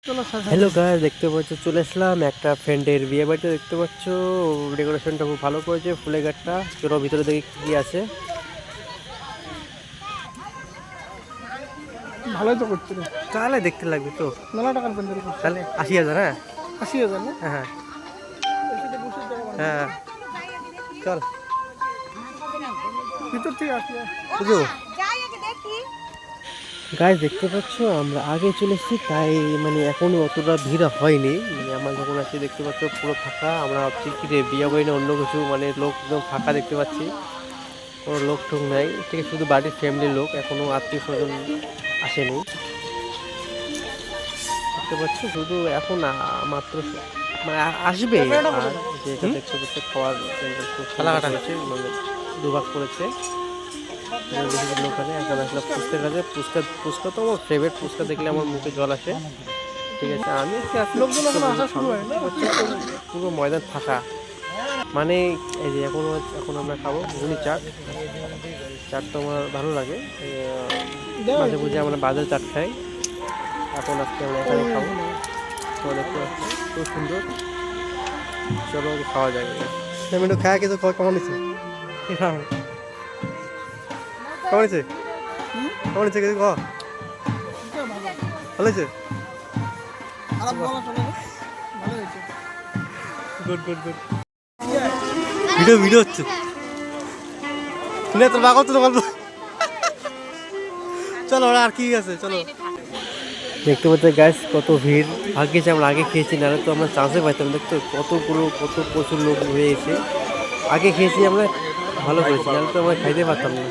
Hello guys, দেখতে পাচ্ছ চলে আসলাম একটা ফ্রেন্ডের বিয়ে বাড়িতে। দেখতে পাচ্ছ ডেকোরেশনটা খুব ভালো করেছে, ফুলের গাছটা। চলো ভিতরে দেখি কি আছে। ভালোই তো করছে রে। তাহলে দেখতে লাগবে তো। মেলা টাকার প্যান্ডেল করছে। তাহলে 80,000। হ্যাঁ 80,000 না? হ্যাঁ হ্যাঁ, চল ভিতর থেকে আসবে। বুঝো গাইস, দেখতে পাচ্ছ আমরা আগে চলে এসেছি, তাই মানে এখনো অতটা ভিড় হয়নি। মানে আমরা যখন আসছি দেখতে পাচ্ছ পুরো ফাঁকা। আমরা ভাবছি কি রে বিয়ে বাড়ি না অন্য কিছু, মানে লোক একদম ফাঁকা দেখতে পাচ্ছি, কোনো লোক টোক নাই। ঠিক আছে, শুধু বাড়ির ফ্যামিলির লোক, এখনো আত্মীয় স্বজন আসেনি। দেখতে পাচ্ছ শুধু এখন মাত্র মানে আসবে। আর যেটা দেখতে পাচ্ছ খাওয়ার খেলা হয়েছে, মানে দুভাগ করেছে ওখানে। এখন আসলে ফুচকার কাছে, ফুচকা তো আমার ফেভারিট। ফুচকা দেখলে আমার মুখে জল আসে। ঠিক আছে, আমি লোকজন এখন আসা শুরু হয় না? পুরো ময়দান ফাঁকা। মানে এই যে এখন আমরা খাবো ঘুগনি চাট। চাট তো আমার ভালো লাগে, মাঝে মাঝে আমরা বাজার চাট খাই। এখন আজকে আমরা এখানে খাবো। তো দেখতে পাচ্ছি খুব সুন্দর। চলো খাওয়া যাবে। আমি একটু খাওয়া কিছু কেমন হয়েছে? কেমন হয়েছে? কেমন হয়েছে কিছু খাওয়া? ভালো হয়েছে? Good good good. ভিডিও হচ্ছে তোর বাগো তো গল্প। চলো ওরা আর কি আছে, চলো। দেখতে পাচ্ছি গাইস কত ভিড়। ভাগ্যিস আমরা আগে খেয়েছি, নাহলে তো আমরা চান্সে পাইতাম। দেখতো কত প্রচুর লোক হয়ে গেছে। আগে খেয়েছি আমরা, ভালো করেছি, নাহলে তো আমরা খাইতে পারতাম না।